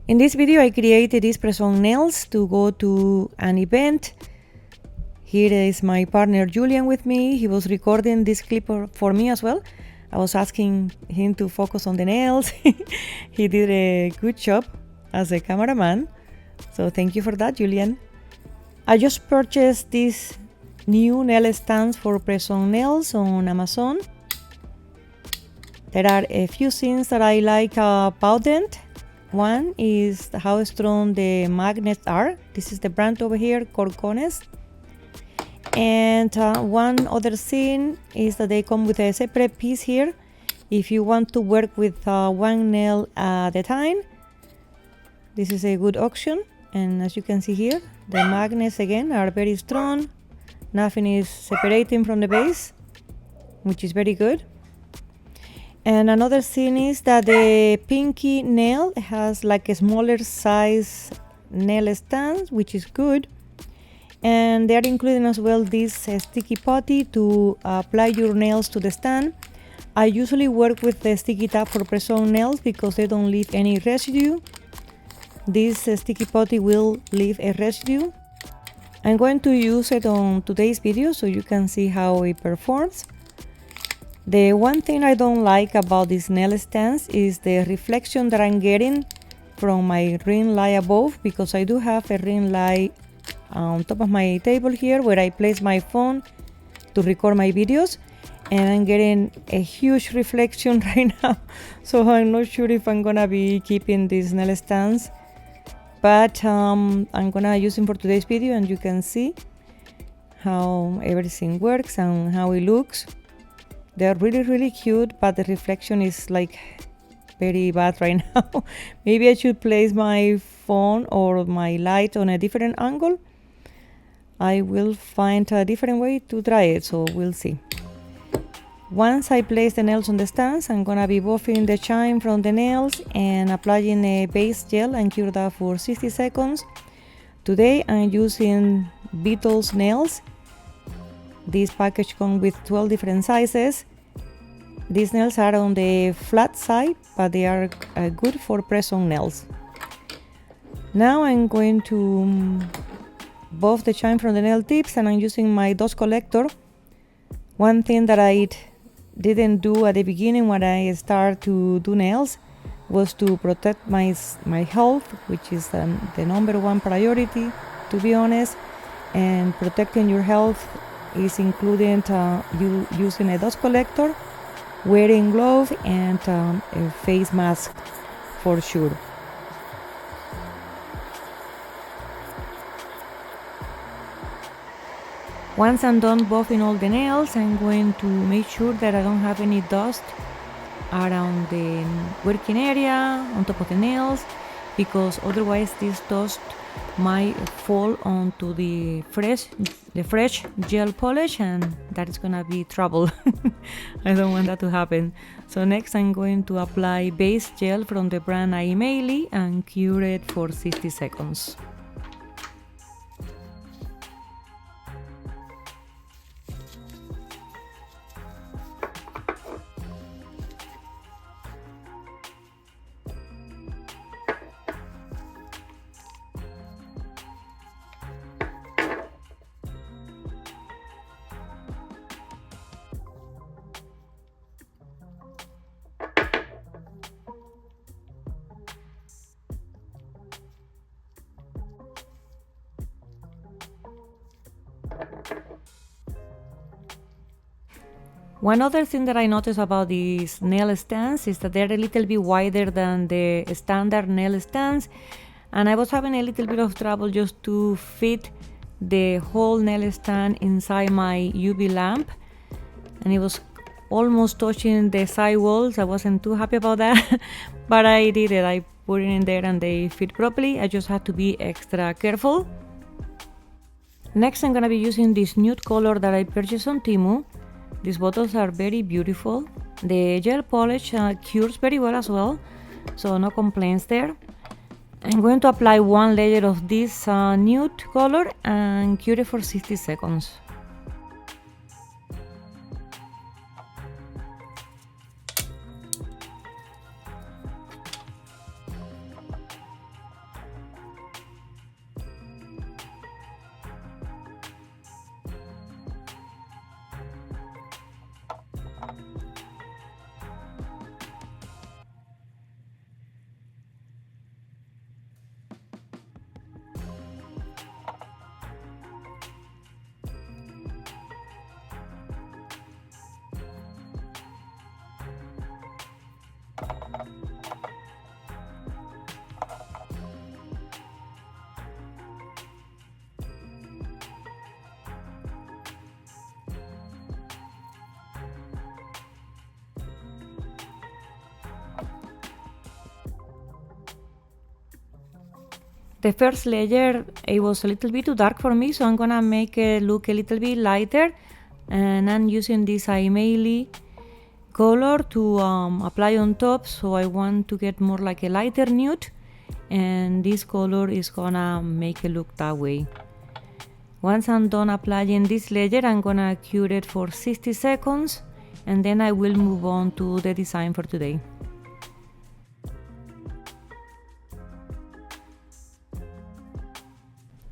In this video, I created these press-on nails to go to an event. Here is my partner Julian with me. He was recording this clip for me as well. I was asking him to focus on the nails. He did a good job as a cameraman. So thank you for that, Julian. I just purchased these new nail stands for press-on nails on Amazon. There are a few things that I like about them. One is how strong the magnets are. This is the brand over here, Corcones. And one other thing is that they come with a separate piece here. If you want to work with one nail at a time, this is a good option. And as you can see here, the magnets again are very strong. Nothing is separating from the base, which is very good. And another thing is that the pinky nail has like a smaller size nail stand, which is good. And they are including as well this sticky putty to apply your nails to the stand. I usually work with the sticky tab for press-on nails because they don't leave any residue. This sticky putty will leave a residue. I'm going to use it on today's video so you can see how it performs. The one thing I don't like about these nail stands is the reflection that I'm getting from my ring light above, because I do have a ring light on top of my table here where I place my phone to record my videos, and I'm getting a huge reflection right now. So I'm not sure if I'm gonna be keeping these nail stands, but I'm gonna use them for today's video and you can see how everything works and how it looks. They're really cute, but the reflection is like very bad right now. Maybe I should place my phone or my light on a different angle. I will find a different way to try it, so we'll see. Once I place the nails on the stands, I'm gonna be buffing the shine from the nails and applying a base gel and cure that for 60 seconds. Today I'm using Beetle's nails. This package comes with 12 different sizes. These nails are on the flat side, but they are good for press-on nails. Now I'm going to buff the shine from the nail tips, and I'm using my dust collector. One thing that I didn't do at the beginning when I started to do nails was to protect my health, which is the number one priority, to be honest. And protecting your health is including you using a dust collector, wearing gloves, and a face mask for sure. Once I'm done buffing all the nails, I'm going to make sure that I don't have any dust around the working area, on top of the nails, because otherwise this dust might fall onto the fresh gel polish, and that is gonna be trouble. I don't want that to happen. So next I'm going to apply base gel from the brand Aimeli and cure it for 60 seconds. One other thing that I noticed about these nail stands is that they're a little bit wider than the standard nail stands, and I was having a little bit of trouble just to fit the whole nail stand inside my UV lamp, and it was almost touching the side walls. I wasn't too happy about that, but I did it. I put it in there and they fit properly. I just had to be extra careful. Next I'm gonna be using this nude color that I purchased on TEMU. These bottles are very beautiful. The gel polish cures very well as well, so no complaints there. I'm going to apply one layer of this nude color and cure it for 60 seconds. The first layer, it was a little bit too dark for me, so I'm gonna make it look a little bit lighter, and I'm using this Imeili color to apply on top, so I want to get more like a lighter nude, and this color is gonna make it look that way. Once I'm done applying this layer, I'm gonna cure it for 60 seconds, and then I will move on to the design for today.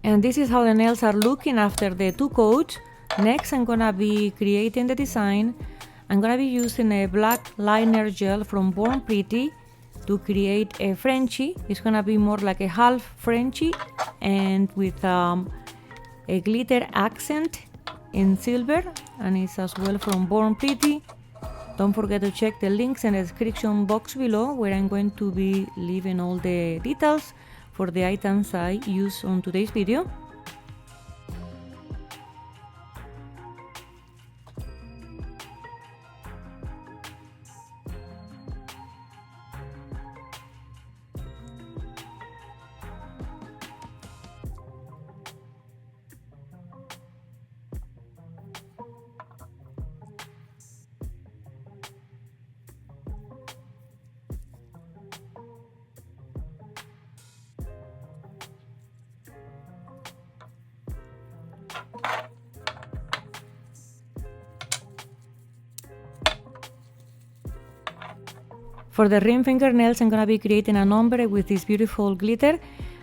And this is how the nails are looking after the 2 coats. Next, I'm gonna be creating the design. I'm gonna be using a black liner gel from Born Pretty to create a Frenchie. It's gonna be more like a half Frenchie, and with a glitter accent in silver, and it's as well from Born Pretty. Don't forget to check the links in the description box below, where I'm going to be leaving all the details for the items I use on today's video. For the ring fingernails, I'm gonna be creating an ombre with this beautiful glitter.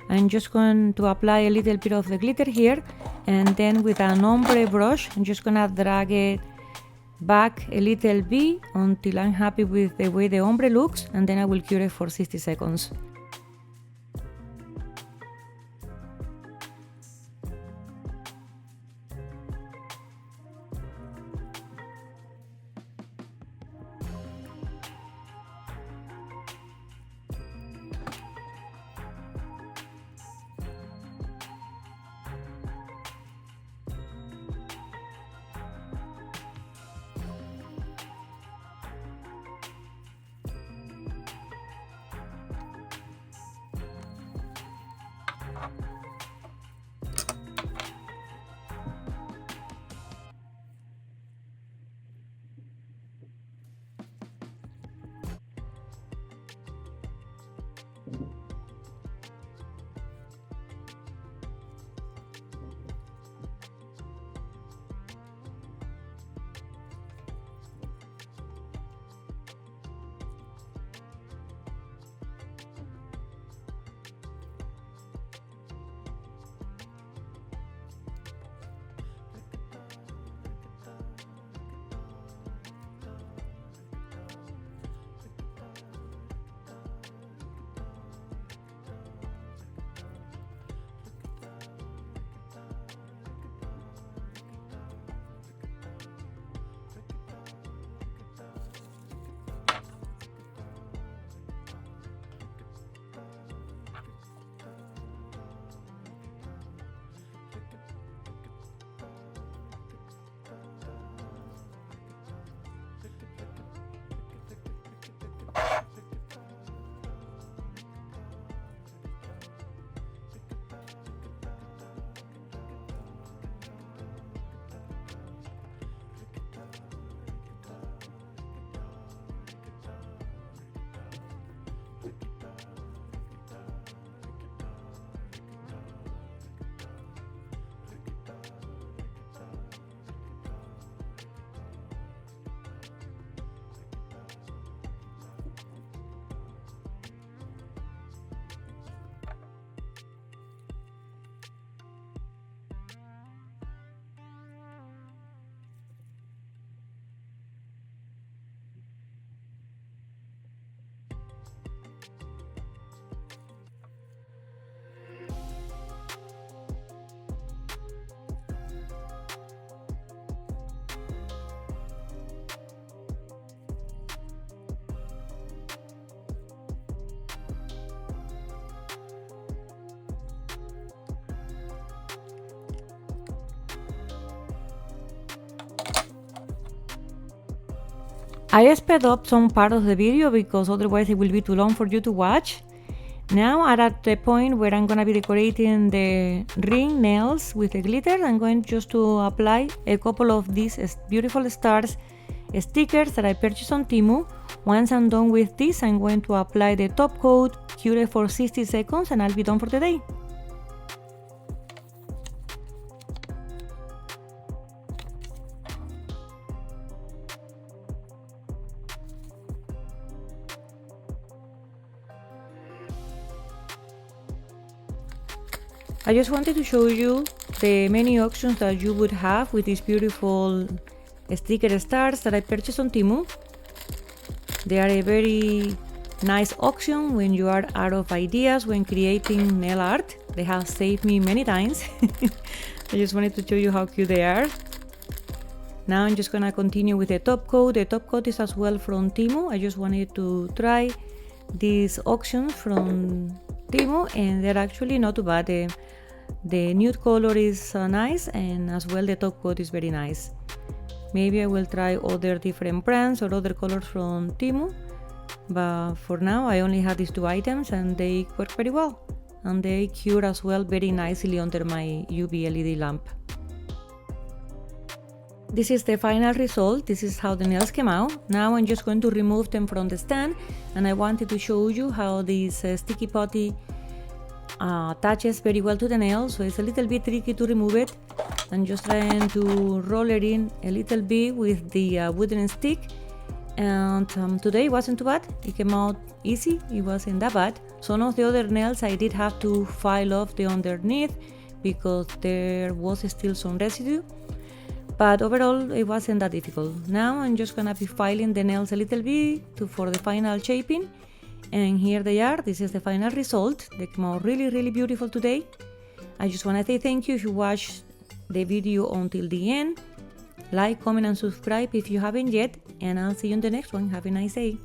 I'm just going to apply a little bit of the glitter here, and then with an ombre brush, I'm just gonna drag it back a little bit until I'm happy with the way the ombre looks, and then I will cure it for 60 seconds. I sped up some part of the video because otherwise it will be too long for you to watch. Now at the point where I'm gonna be decorating the ring nails with the glitter, I'm going just to apply a couple of these beautiful stars stickers that I purchased on TEMU. Once I'm done with this, I'm going to apply the top coat, cure it for 60 seconds, and I'll be done for the day. I just wanted to show you the many options that you would have with these beautiful sticker stars that I purchased on TEMU. They are a very nice option when you are out of ideas when creating nail art. They have saved me many times. I just wanted to show you how cute they are. Now I'm just gonna continue with the top coat. The top coat is as well from TEMU. I just wanted to try these options from TEMU, and they're actually not too bad. The nude color is nice, and as well the top coat is very nice. Maybe I will try other different brands or other colors from TEMU, but for now I only have these two items and they work very well, and they cure as well very nicely under my UV LED lamp. This is the final result. This is how the nails came out. Now I'm just going to remove them from the stand, and I wanted to show you how this sticky putty attaches very well to the nail, so it's a little bit tricky to remove it. I'm just trying to roll it in a little bit with the wooden stick, and today it wasn't too bad. It came out easy, it wasn't that bad. Some of the other nails I did have to file off the underneath because there was still some residue, but overall it wasn't that difficult. Now I'm just gonna be filing the nails a little bit for the final shaping, and here they are. This is the final result. They came out really beautiful today. I just want to say thank you if you watched the video until the end. Like, comment and subscribe if you haven't yet, and I'll see you in the next one. Have a nice day.